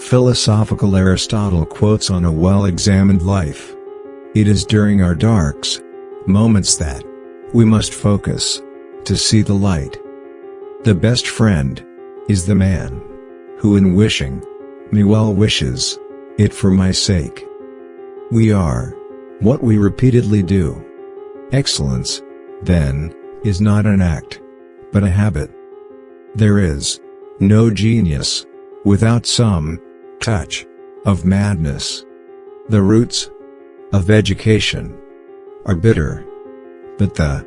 Philosophical Aristotle quotes on a well-examined life. It is during our darks moments that we must focus to see the light. The best friend is the man who in wishing me well wishes it for my sake. We are what we repeatedly do. Excellence, then, is not an act, but a habit. There is no genius without some touch of madness. The roots of education are bitter, but the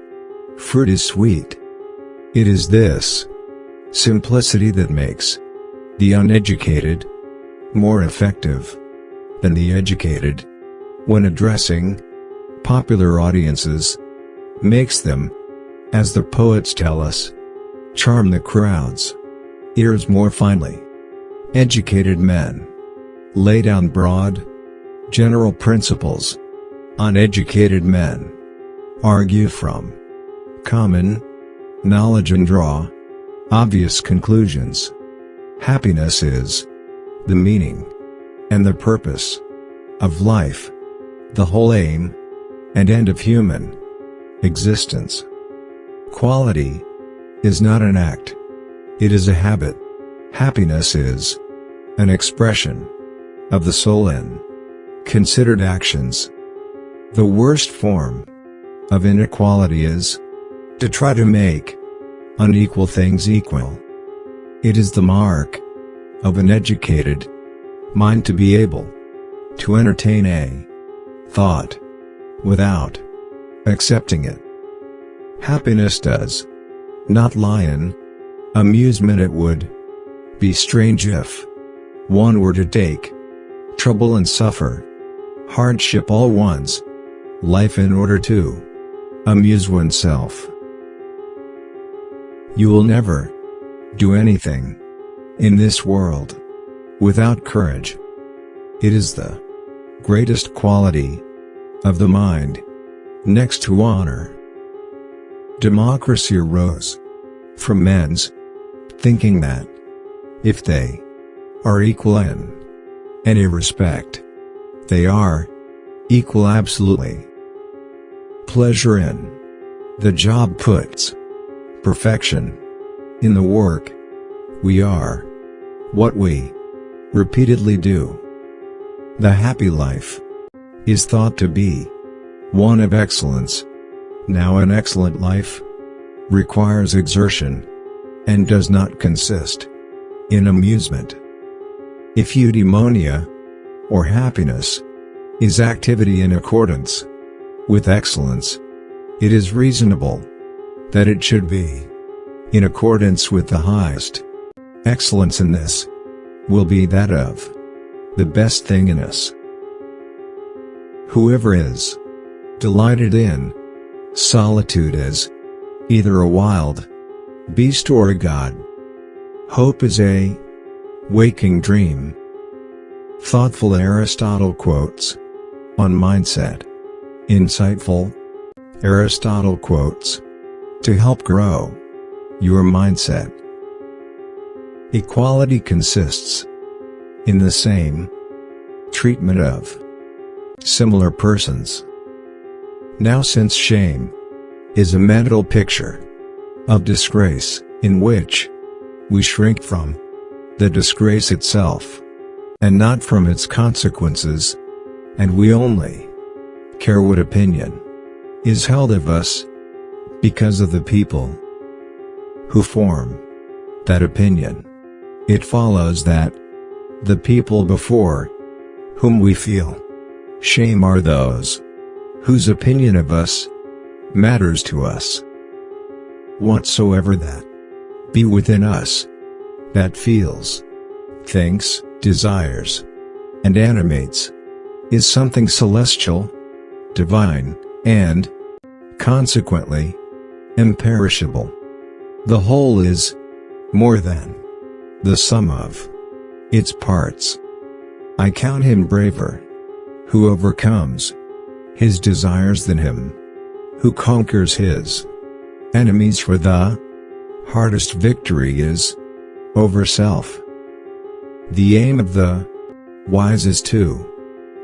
fruit is sweet. It is this simplicity that makes the uneducated more effective than the educated when addressing popular audiences, makes them, as the poets tell us, charm the crowd's ears more finely. Educated men lay down broad, general principles. Uneducated men argue from common knowledge and draw obvious conclusions. Happiness is the meaning and the purpose of life, the whole aim and end of human existence. Quality is not an act, it is a habit. Happiness is an expression of the soul in considered actions. The worst form of inequality is to try to make unequal things equal. It is the mark of an educated mind to be able to entertain a thought without accepting it. Happiness does not lie in amusement. It would be strange if one were to take trouble and suffer hardship all one's life in order to amuse oneself. You will never do anything in this world without courage. It is the greatest quality of the mind, next to honor. Democracy arose from men's thinking that if they are equal in any respect, they are equal absolutely. Pleasure in the job puts perfection in the work. We are what we repeatedly do. The happy life is thought to be one of excellence. Now an excellent life requires exertion and does not consist in amusement. If eudaimonia, or happiness, is activity in accordance with excellence, it is reasonable that it should be in accordance with the highest excellence, in this will be that of the best thing in us. Whoever is delighted in solitude is either a wild beast or a god. Hope is a waking dream. Thoughtful Aristotle quotes on mindset. Insightful Aristotle quotes to help grow your mindset. Equality consists in the same treatment of similar persons. Now, since shame is a mental picture of disgrace, in which we shrink from the disgrace itself, and not from its consequences, and we only care what opinion is held of us because of the people who form that opinion, it follows that the people before whom we feel shame are those whose opinion of us matters to us. Whatsoever that be within us that feels, thinks, desires, and animates is something celestial, divine, and, consequently, imperishable. The whole is more than the sum of its parts. I count him braver who overcomes his desires than him who conquers his enemies, for the hardest victory is over self. The aim of the wise is to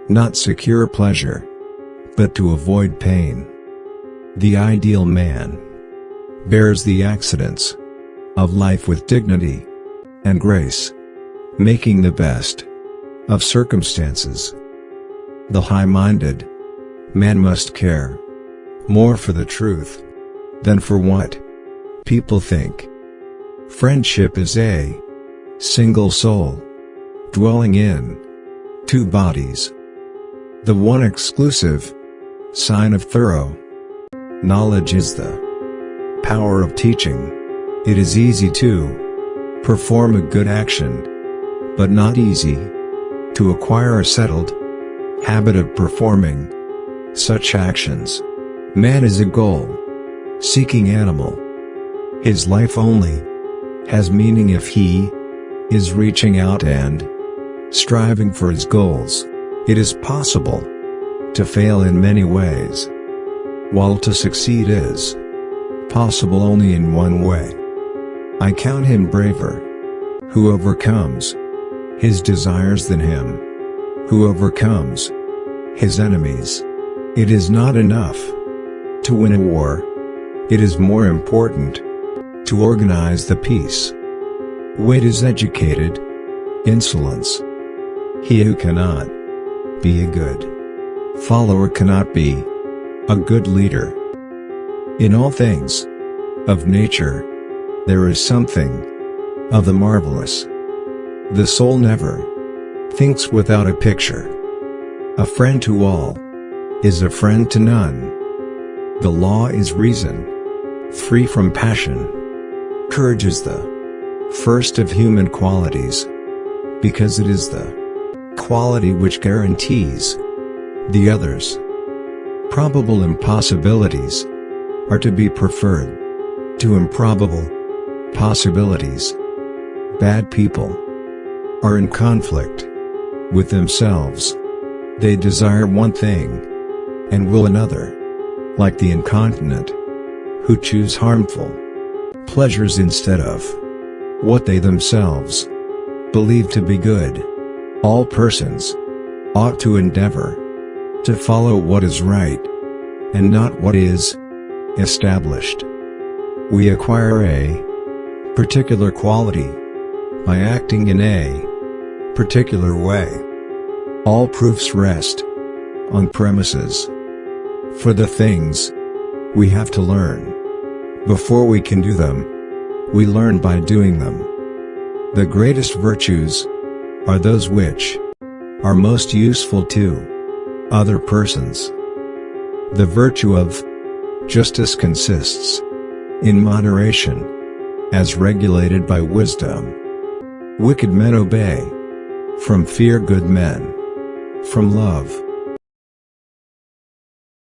not secure pleasure, but to avoid pain. The ideal man bears the accidents of life with dignity and grace, making the best of circumstances. The high-minded man must care more for the truth than for what people think. Friendship is a single soul dwelling in two bodies. The one exclusive sign of thorough knowledge is the power of teaching. It is easy to perform a good action, but not easy to acquire a settled habit of performing such actions. Man is a goal-seeking animal. His life only has meaning if he is reaching out and striving for his goals. It is possible to fail in many ways, while to succeed is possible only in one way. I count him braver who overcomes his desires than him who overcomes his enemies. It is not enough to win a war. It is more important to organize the peace. Wit is educated insolence. He who cannot be a good follower cannot be a good leader. In all things of nature, there is something of the marvelous. The soul never thinks without a picture. A friend to all is a friend to none. The law is reason, free from passion. Courage is the first of human qualities, because it is the quality which guarantees the others. Probable impossibilities are to be preferred to improbable possibilities. Bad people are in conflict with themselves. They desire one thing and will another, like the incontinent who choose harmful pleasures instead of what they themselves believe to be good. All persons ought to endeavor to follow what is right, and not what is established. We acquire a particular quality by acting in a particular way. All proofs rest on premises. For the things we have to learn before we can do them, we learn by doing them. The greatest virtues are those which are most useful to other persons. The virtue of justice consists in moderation, as regulated by wisdom. Wicked men obey from fear, good men from love.